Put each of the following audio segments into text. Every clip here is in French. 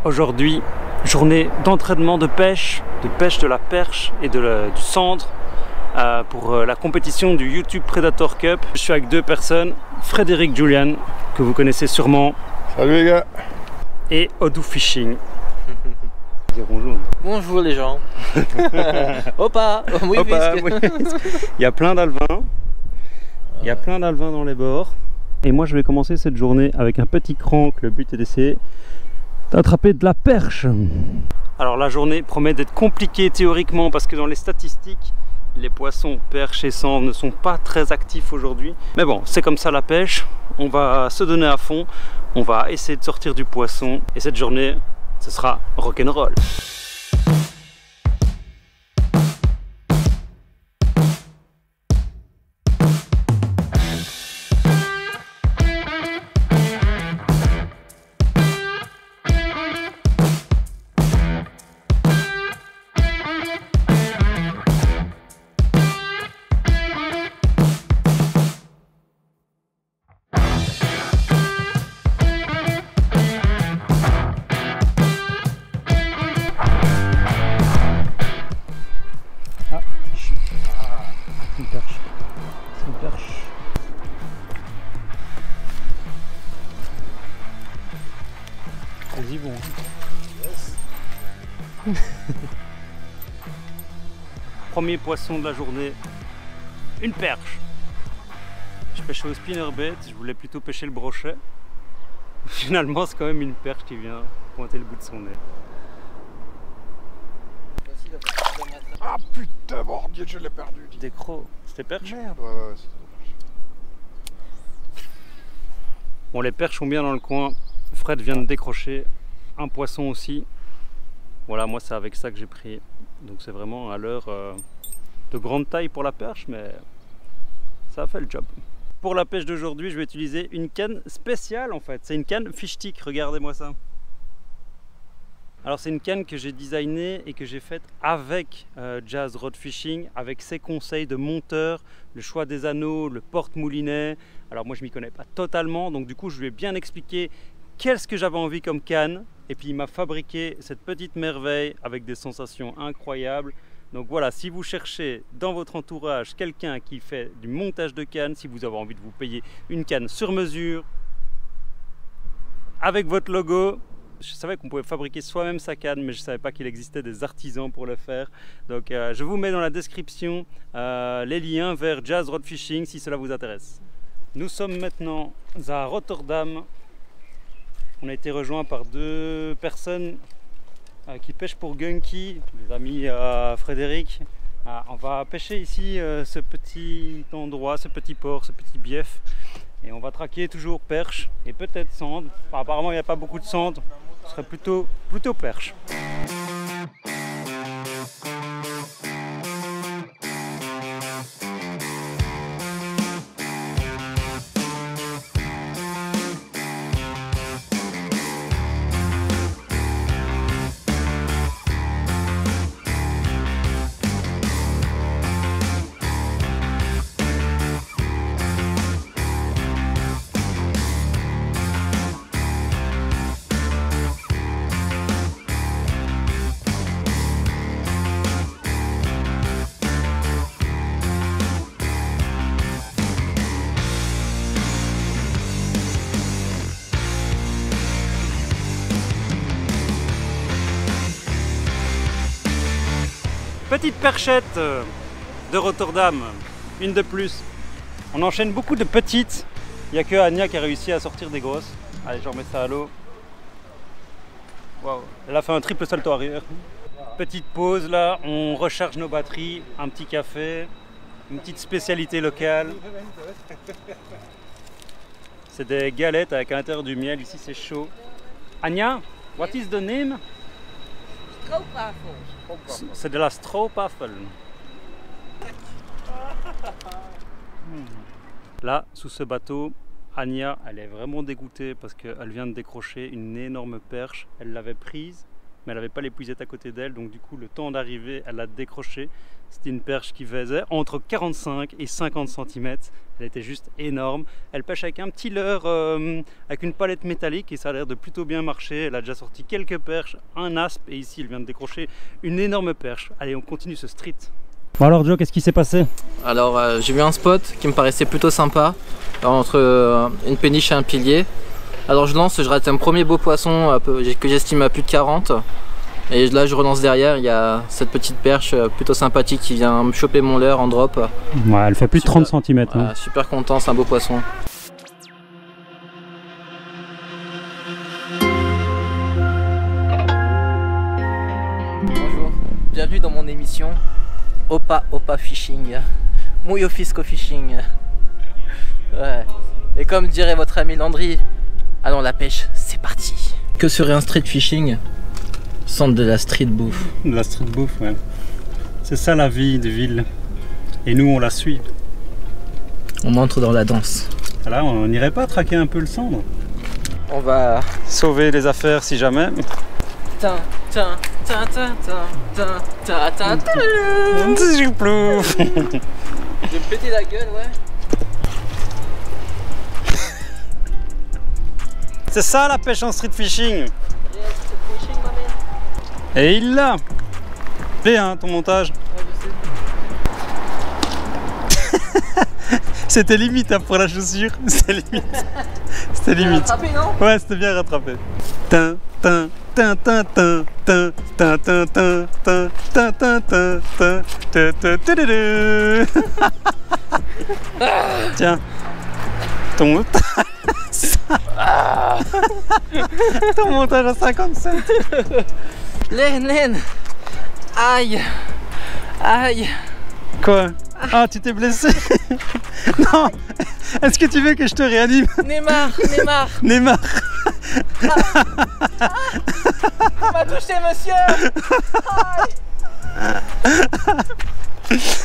Aujourd'hui, journée d'entraînement de pêche de la perche et du cendre pour la compétition du YouTube Predator Cup. Je suis avec deux personnes, Frédéric Julian, que vous connaissez sûrement. Salut les gars. Et Odoo Fishing. Bonjour. Bonjour les gens. Opa, oui, Opa, oui. Il y a plein d'alevins. Il y a plein d'alevins dans les bords. Et moi je vais commencer cette journée avec un petit crank. Le but est d'essayer d'attraper de la perche. Alors la journée promet d'être compliquée théoriquement parce que dans les statistiques, les poissons perches et cendres ne sont pas très actifs aujourd'hui. Mais bon, c'est comme ça la pêche. On va se donner à fond. On va essayer de sortir du poisson. Et cette journée, ce sera rock'n'roll. Vas-y, bon. Yes. Premier poisson de la journée, une perche. Je pêchais au spinnerbait, je voulais plutôt pêcher le brochet. Finalement, c'est quand même une perche qui vient pointer le bout de son nez. Ah putain, mordieu, je l'ai perdu. Des crocs, c'était perche? Merde, ouais, c'était perche. Bon, les perches sont bien dans le coin. Fred vient de décrocher un poisson aussi. Voilà, moi c'est avec ça que j'ai pris. Donc c'est vraiment à l'heure de grande taille pour la perche, mais ça a fait le job. Pour la pêche d'aujourd'hui, je vais utiliser une canne spéciale en fait. C'est une canne fish stick, regardez-moi ça. Alors c'est une canne que j'ai designée et que j'ai faite avec Jazz Rod Fishing, avec ses conseils de monteur, le choix des anneaux, le porte-moulinet. Alors moi je m'y connais pas totalement, donc du coup je lui ai bien expliqué qu'est-ce que j'avais envie comme canne. Et puis il m'a fabriqué cette petite merveille avec des sensations incroyables. Donc voilà, si vous cherchez dans votre entourage quelqu'un qui fait du montage de canne, si vous avez envie de vous payer une canne sur mesure, avec votre logo. Je savais qu'on pouvait fabriquer soi-même sa canne, mais je ne savais pas qu'il existait des artisans pour le faire. Donc je vous mets dans la description les liens vers Jazz Rod Fishing si cela vous intéresse. Nous sommes maintenant à Rotterdam. On a été rejoint par deux personnes qui pêchent pour Gunky, des amis Frédéric. On va pêcher ici ce petit endroit, ce petit port, ce petit bief. Et on va traquer toujours perche et peut-être cendre. Enfin, apparemment il n'y a pas beaucoup de cendre. Ce serait plutôt perche. Petite perchette de Rotterdam, une de plus. On enchaîne beaucoup de petites. Il n'y a que Anya qui a réussi à sortir des grosses. Allez, je remets ça à l'eau. Wow. Elle a fait un triple salto arrière. Petite pause là, on recharge nos batteries, un petit café, une petite spécialité locale. C'est des galettes avec à l'intérieur du miel, ici c'est chaud. Anya, what is the name? Stroopwafels. C'est de la stroopwafel. Là, sous ce bateau, Anya, elle est vraiment dégoûtée parce qu'elle vient de décrocher une énorme perche. Elle l'avait prise, mais elle n'avait pas l'épuisette à côté d'elle, donc du coup le temps d'arriver, elle l'a décroché. C'était une perche qui faisait entre 45 et 50 cm, elle était juste énorme. Elle pêche avec un petit leurre, avec une palette métallique, et ça a l'air de plutôt bien marcher. Elle a déjà sorti quelques perches, un aspe, et ici elle vient de décrocher une énorme perche. Allez, on continue ce street. Bon alors Joe, qu'est-ce qui s'est passé? Alors j'ai vu un spot qui me paraissait plutôt sympa, entre une péniche et un pilier. Alors je lance, je rate un premier beau poisson que j'estime à plus de 40. Et là je relance derrière, il y a cette petite perche plutôt sympathique qui vient me choper mon leurre en drop. Ouais, elle fait plus de 30 cm. Voilà, super content, c'est un beau poisson. Bonjour, bienvenue dans mon émission Opa Opa Fishing, Muy Fisco Fishing. Ouais. Et comme dirait votre ami Landry, allons la pêche, c'est parti. Que serait un street fishing sans de la street bouffe? De la street bouffe, ouais. C'est ça la vie de ville. Et nous on la suit. On entre dans la danse. Là, on n'irait pas traquer un peu le cendre? On va sauver les affaires si jamais. Tin, tin, tin, tin, tin, tin, tin, tin. Je vais me péter la gueule, ouais. C'est ça la pêche en street fishing. Yes, street fishing, ma man. Et il l'a. Bien ton montage. Ouais, je sais. C'était limite hein, pour la chaussure. C'était limite. C'était limite. Rattrapé, non? Ouais, c'était bien rattrapé. Tin, tin, tin, tin, tin, tin, tin, tin, tin, tin, tin, tin, tin, tin, tin, tin, tin, tin. Tiens. Ton ton montage à 57. Len. Aïe. Aïe. Quoi? Ah, tu t'es blessé? Non. Est-ce que tu veux que je te réanime? Neymar. Neymar. Il m'a touché, monsieur. Aïe.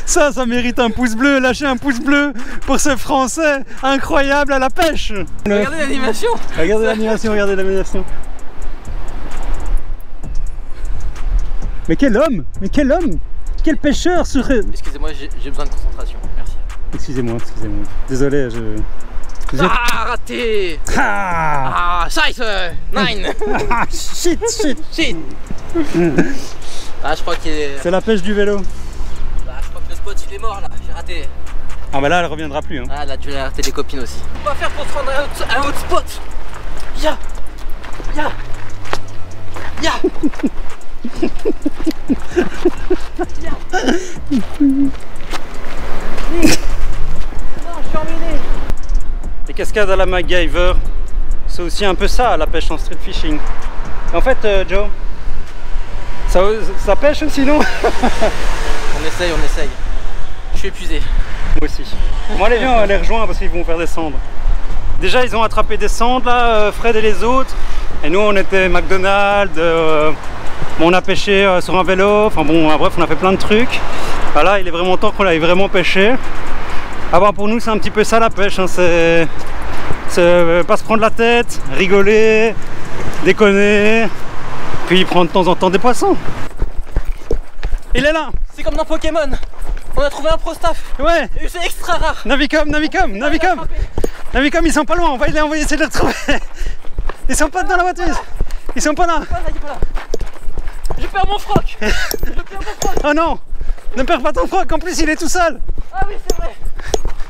Ça mérite un pouce bleu. Lâchez un pouce bleu pour ce Français incroyable à la pêche. Regardez l'animation. Regardez l'animation. Mais quel homme! Quel pêcheur serait... Excusez-moi, j'ai besoin de concentration. Merci. Excusez-moi. Désolé, Ah, raté. Ah, size 9. Ah, shit. Ah, je crois qu'il est... C'est la pêche du vélo. Bah, je crois que le spot il est mort là, j'ai raté. Ah bah là, elle reviendra plus. Hein. Ah là, tu l'as raté les copines aussi. On va faire pour se rendre à un autre spot. Ya. Non, je suis emmêlé. Les cascades à la MacGyver, c'est aussi un peu ça, la pêche en street fishing. En fait, Joe, ça pêche aussi, non? On essaye. Je suis épuisé. Moi aussi. Moi, les viens, on les rejoint parce qu'ils vont faire des cendres. Déjà, ils ont attrapé des cendres, là, Fred et les autres. Et nous, on était McDonald's, on a pêché sur un vélo. Enfin bon, bref, on a fait plein de trucs. Voilà, il est vraiment temps qu'on aille vraiment pêcher. Ah bah, pour nous, c'est un petit peu ça la pêche. Hein. C'est pas se prendre la tête, rigoler, déconner, puis prendre de temps en temps des poissons. Il est là. C'est comme dans Pokémon. On a trouvé un pro staff. Ouais. Et c'est extra rare. Navicom, ils sont pas loin. On va essayer de les retrouver. Ils sont pas dans la voiture. Ils sont pas là. Je perds mon froc. Oh non. Ne perds pas ton froc. En plus, il est tout seul. Ah oui, c'est vrai.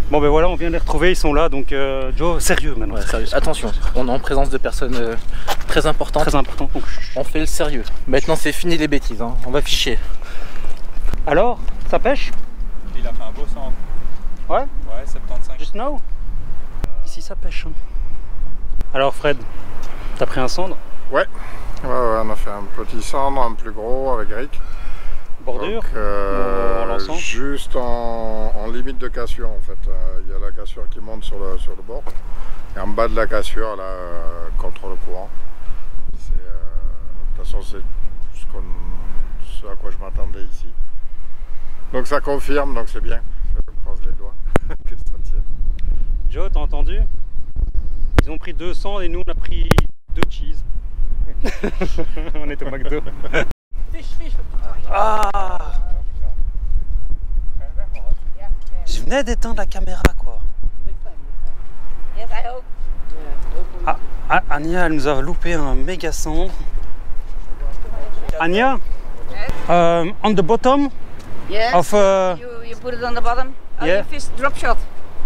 Bon ben voilà, on vient de les retrouver. Ils sont là. Donc Joe, sérieux maintenant. Ouais, sérieux. Attention, on est en présence de personnes très importantes. Très important. Donc, on fait le sérieux. Maintenant, c'est fini les bêtises. Hein. On va ficher. Alors, ça pêche? Il a fait un beau centre. Ouais. Ouais, 75. Just now. Ici, ça pêche. Hein. Alors Fred, t'as pris un cendre? Ouais, on a fait un petit cendre, un plus gros avec Rick. Bordure? Donc, juste en limite de cassure en fait. Il y a la cassure qui monte sur le bord. Et en bas de la cassure, là, contre le courant. De toute façon, c'est ce à quoi je m'attendais ici. Donc ça confirme, donc c'est bien. Je croise les doigts. Que ça tire. Joe, t'as entendu? Ils ont pris 200 et nous on a pris 2 cheese. On est au McDo. Ah, je venais d'éteindre la caméra quoi. Ah, Anya, elle nous a loupé un méga cendre. Anya, on the bottom Yes. of You put it on the bottom. Oh, Yeah. you fish drop shot.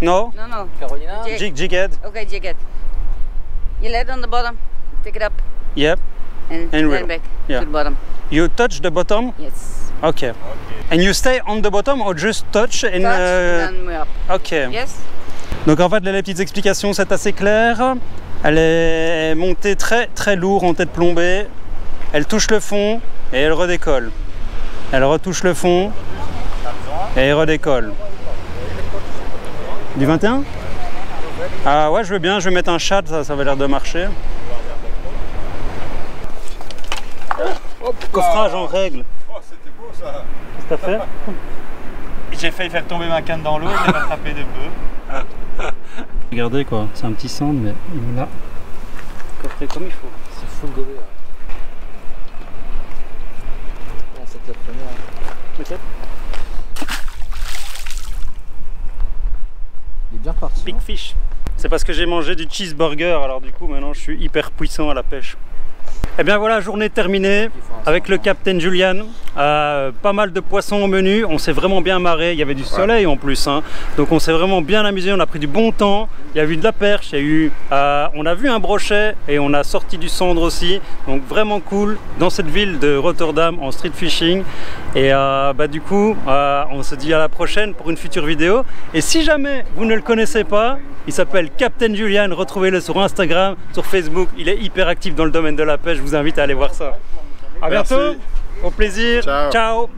no No. Carolina. jig head. Okay, jig it. You lay it on the bottom. Take it up Yep. and And then reel. back Yeah. to the bottom. You touch the bottom. Yes. Okay. And you stay on the bottom or just touch and Touch, then we're up. okay. Yes. Donc en fait là, les petites explications c'est assez clair. Elle est montée très lourd en tête plombée. Elle touche le fond et elle redécolle. Elle retouche le fond et elle redécolle. Du 21? Ah ouais, je veux bien, je vais mettre un chat, ça va l'air de marcher. Coffrage en règle. Oh, c'était beau ça. Qu'est-ce que t'as fait? J'ai failli faire tomber ma canne dans l'eau, je l'ai rattrapé de peu. Regardez quoi, c'est un petit centre, mais il me l'a coffré comme il faut. C'est full gobé. Bon, c'est la première. Peut-être. Il est bien reparti. Big fish. C'est parce que j'ai mangé du cheeseburger, alors du coup maintenant je suis hyper puissant à la pêche. Et bien voilà, journée terminée avec le Captain Julian. Pas mal de poissons au menu, on s'est vraiment bien marré, il y avait du soleil en plus, hein. Donc on s'est vraiment bien amusé, on a pris du bon temps, il y a eu de la perche, il y a eu, on a vu un brochet et on a sorti du cendre aussi, donc vraiment cool dans cette ville de Rotterdam en street fishing. Et du coup, on se dit à la prochaine pour une future vidéo. Et si jamais vous ne le connaissez pas, il s'appelle Captain Julian, retrouvez-le sur Instagram, sur Facebook, il est hyper actif dans le domaine de la pêche, je vous invite à aller voir ça. À bientôt, au plaisir, Ciao. Ciao.